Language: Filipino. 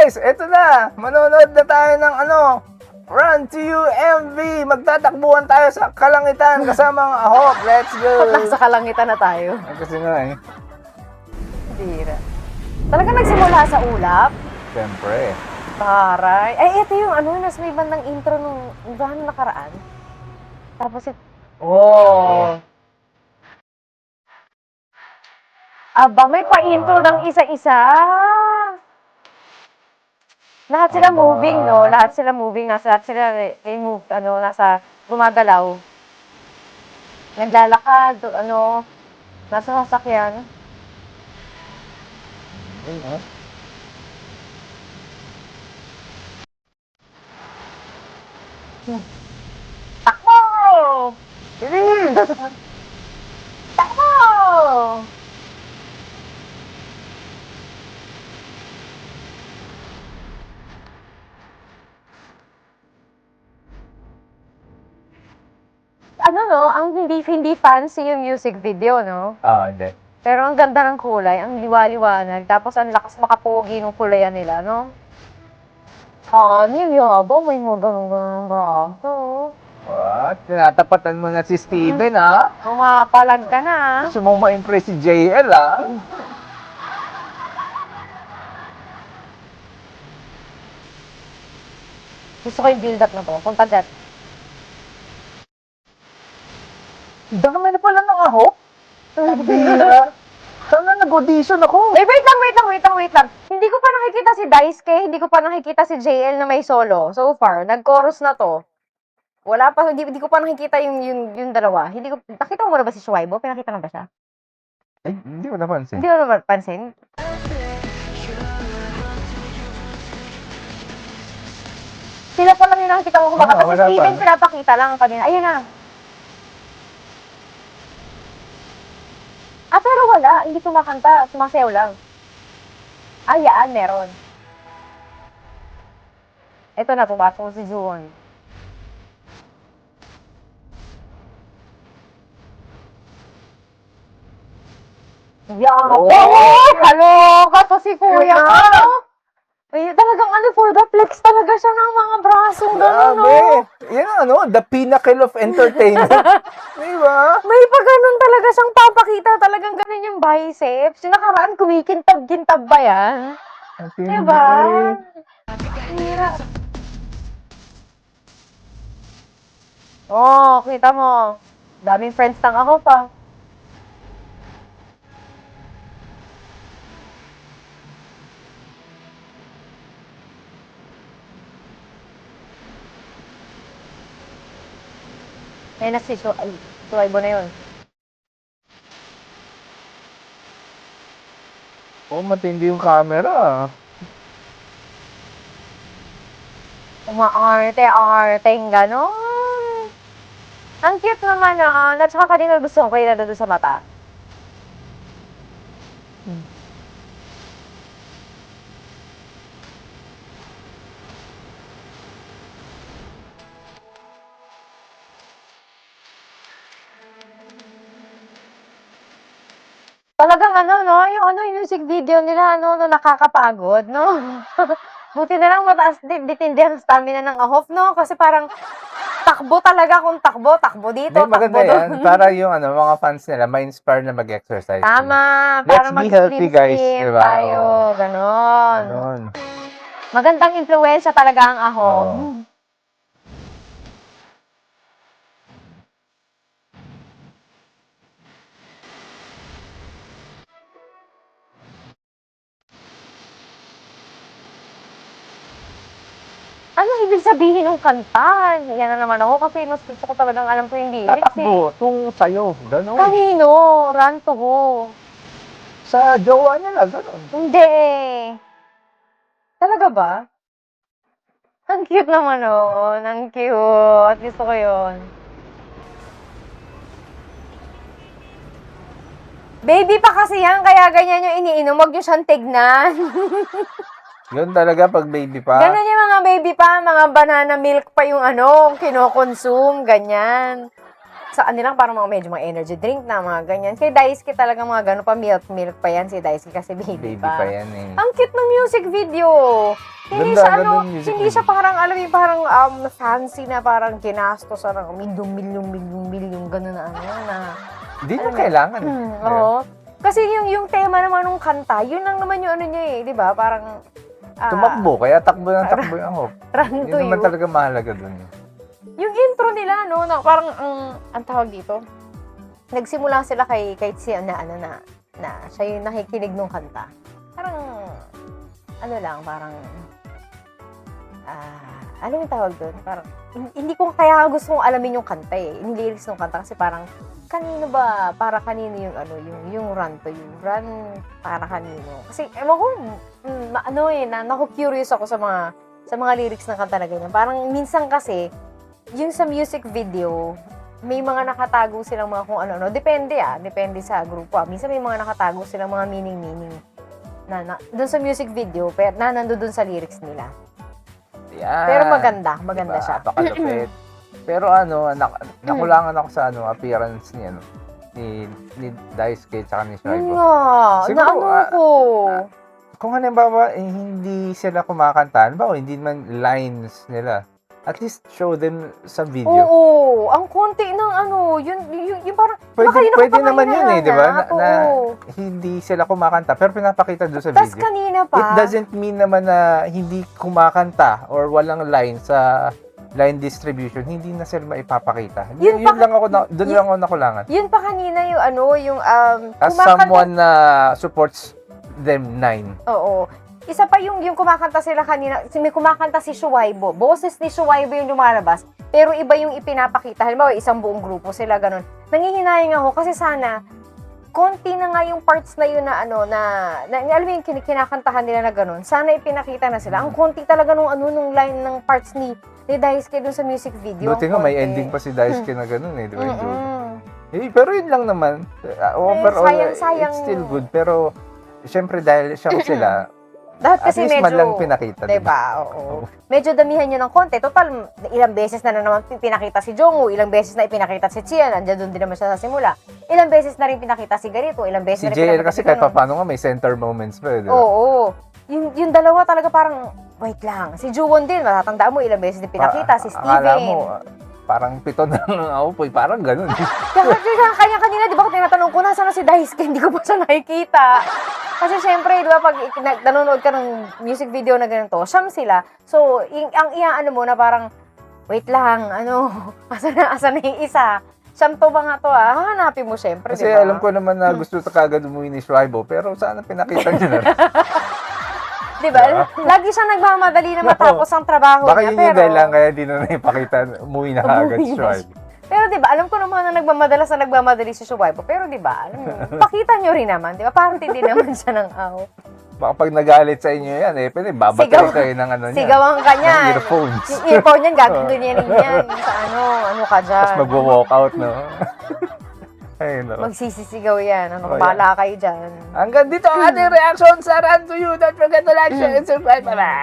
guys, eto na. Manonood na tayo ng Run to You MV. Magtatakbuhan tayo sa kalangitan kasama ang ahok. Let's go. Nasa kalangitan na tayo. Ay, kasi nga eh. Bira. Talaga nagsimula sa ulap? Siyempre. Taray. Ay, ito yung nasa may bandang intro nung nakaraan. Tapos ito. Oh. Aba, may pa-intro ng isa-isa. Lahat sila moving, no? Lahat sila moving. Lahat sila move, nasa gumagalaw. Naglalakad, nasa sasakyan. Ayun, oh. Takbo! Takbo! Ang hindi fancy yung music video, no? Hindi. Pero ang ganda ng kulay, ang liwa-liwanag, tapos ang lakas makapogi ng kulayan nila, no? Yung yabang, may mga ganun-ganun braso. What? Tinatapatan mo na si Steven, ha? Umapalag ka na. Gusto mong ma-impress si JL, ha? Gusto ko yung build-up na to. Punta dyan. Dami na pala ng ahok. Sana nag-audition ako. Wait lang. Hindi ko pa nakikita si Daisuke, hindi ko pa nakikita si JL na may solo. So far, nag-chorus na to. Wala pa, hindi ko pa nakikita yung dalawa. Nakita mo na ba si Shuaibo? Pinakita na ba siya? Ay, hindi ko napansin. Hindi mo naman pansin? Sila pa lang yung nakikita ko baka kasi wala pa. Steven pinapakita lang kanina. Ayun na. Pero wala. Hindi kumakanta. Sumasayaw lang. Yan. Meron. Ito na, pumasok si June. Oh! Kaloka to si Kuya ko. Ay, talagang for the flex talaga siya ng mga braso. Gano'n, no? Yan ang the pinnacle of entertainment. Diba? May pa ganun talaga siyang papakita. Talagang ganun yung biceps. Yung nakaraan, kumikintab-kintab ba yan? Diba? Hira. Kita mo. Daming friends ng ako pa. Ayun na si Shuaibo na yun. Matindi yung camera. Umaarte-arteng gano'n. Ang cute naman At saka kanina gusto ko yung doon sa mata. Talagang yung music video nila, nakakapagod, no? Buti na lang mataas ditindi ang stamina ng Ahop, no? Kasi parang takbo talaga kung takbo dito, Hindi, maganda takbo yan. doon. Para yung mga fans nila, ma-inspire na mag-exercise. Tama, Let's para be healthy, guys, mag-slim diba? tayo, ganon. Ganon. Magandang impluwensya talaga ang Ahop. Oo. Ano ibig sabihin ng kanta? Yan na naman ako kasi mas gusto ko talagang alam ko yung lyrics Tatakbo, tung sayo, ganon. Kanino? Run to go. Sa jowa niya lang, ganon. Hindi. Talaga ba? Ang cute naman Ang cute. Gusto ko yun. Baby pa kasi yan, kaya ganyan yung iniinom. Huwag niyo siyang tignan. Yun talaga pag baby pa. Ganun yung mga baby pa, mga banana milk pa yung kinokonsume, ganyan. sa nilang parang medyo mga energy drink na, mga ganyan. Kay Daisuke talaga mga gano'n pa, milk pa yan si Daisuke kasi baby Baby pa. pa yan eh. Ang cute ng music video. Hindi Ganda, siya ganda ano, ng music hindi video. siya parang alam mo yung parang fancy na parang ginastos sa milyong gano'n na ano na. Hindi Alam na mo, kailangan. Oo. Kasi yung tema naman ng kanta, yun lang naman yung ano niya eh, 'di ba? Parang Tumakbo, kaya takbo ng takbo yung ahok. Run to Yun naman you. talaga mahalaga dun. Yung intro nila no, na parang ang tawag dito. Nagsimula sila kay si na siya yung nakikinig ng kanta. Parang ano lang, parang ano yung tawag doon? Parang hindi ko kaya gusto kong alamin yung kanta eh. Yung lyrics ng kanta kasi parang kanino ba? Para kanino yung ano, yung run to you. Run para kanino. Kasi ewan ko, ano eh, naku-curious ako sa mga lyrics ng kanta na ganyan. Parang minsan kasi, yung sa music video, may mga nakatago silang mga kung ano-ano. Depende sa grupo Minsan may mga nakatago silang mga meaning na doon sa music video, pero nando doon sa lyrics nila. Yan. Pero maganda siya. Napakalupit. Pero ano, nakulangan ako sa appearance ni Daisuke tsaka ni Yun Shaibo. nga, Siguro, ko. Kung halimbawa, hindi sila kumakanta, halimbawa, hindi man lines nila, at least show them sa video. Oo, ang konti ng ano, yung parang, Pwede naman yun eh, di ba? Na Oo. hindi sila kumakanta, pero pinapakita doon sa Tas video. kanina It pa, doesn't mean naman na hindi kumakanta or walang line sa line distribution, hindi na sila maipapakita. Yun Yun pa- lang ako, doon lang ako nakulangan. yun pa kanina yung ano, yung As kumakanta. someone na supports them 9. Oo. Isa pa yung kumakanta sila kanina, may kumakanta si Shuaibo. Boses ni Shuaibo yung lumalabas, pero iba yung ipinapakita. Halimbawa, isang buong grupo sila, ganun. Nangihinayang ako kasi sana, konti na nga yung parts na yun na ano, na alam mo yung kinakantahan nila na ganun. Sana ipinakita na sila. Ang konti talaga nung line ng parts ni Daisuke dun sa music video. Buti ang nga, may konti. ending pa si Daisuke na ganun eh, di ba? Yung dulo. Mm-mm. Pero yun lang naman. Overall, sayang. it's still good. Pero, syempre dahil siya sila, Dapat at kasi least medyo, man lang pinakita. diba? Oo. Medyo damihan nyo ng konti. Total, ilang beses na naman pinakita si Jongwoo, ilang beses na ipinakita si Chia, nandiyan doon din naman siya sa simula. Ilang beses na rin pinakita si ganito, ilang beses Si na rin JL pinakita kasi si kahit ganun. paano nga may center moments pa, di ba? Oo. Yung dalawa talaga parang, wait lang. Si Juwon din, matatandaan mo, ilang beses din pinakita. Si Steven. Akala mo, parang 7 na lang ang aupoy, parang ganun. Kaya kanya-kanina, di ba, tinatanong ko, nasa na si Daisuke, hindi ko pa siya nakikita. Kasi syempre, di ba, pag nanonood ka ng music video na ganito, siyam sila. So, ang iaano mo na parang, wait lang, asa na yung isa? Siyam to ba nga to hahanapin mo syempre, Kasi di ba? alam ko naman na gusto ta kagad umuwi ni Shuaibo, pero sana pinakita niyo na. Di ba? Lagi siya nagmamadali na matapos ang trabaho Baka niya. yun yung dahilan kaya di na ipakita, umuwi na agad si Shuaibo. Pero di ba, alam ko naman na nagmamadali si Shuaibo. Pero di ba, alam mo, pakita nyo rin naman, di ba? Parang hindi naman siya ng aw. Baka pag nagalit sa inyo yan, pwede babatay kayo ng ano niya. Sigawan ka niyan. Ng earphones. Yung earphone niyan, gagawin niya yan. Sa ano ka dyan. Tapos magwo-walk out, no? Ayun, no? Magsisisigaw yan. Oh, Bahala kayo dyan. Hanggang dito ang ating reaction sa Run to You. Don't forget to like, share, and subscribe. Bye-bye!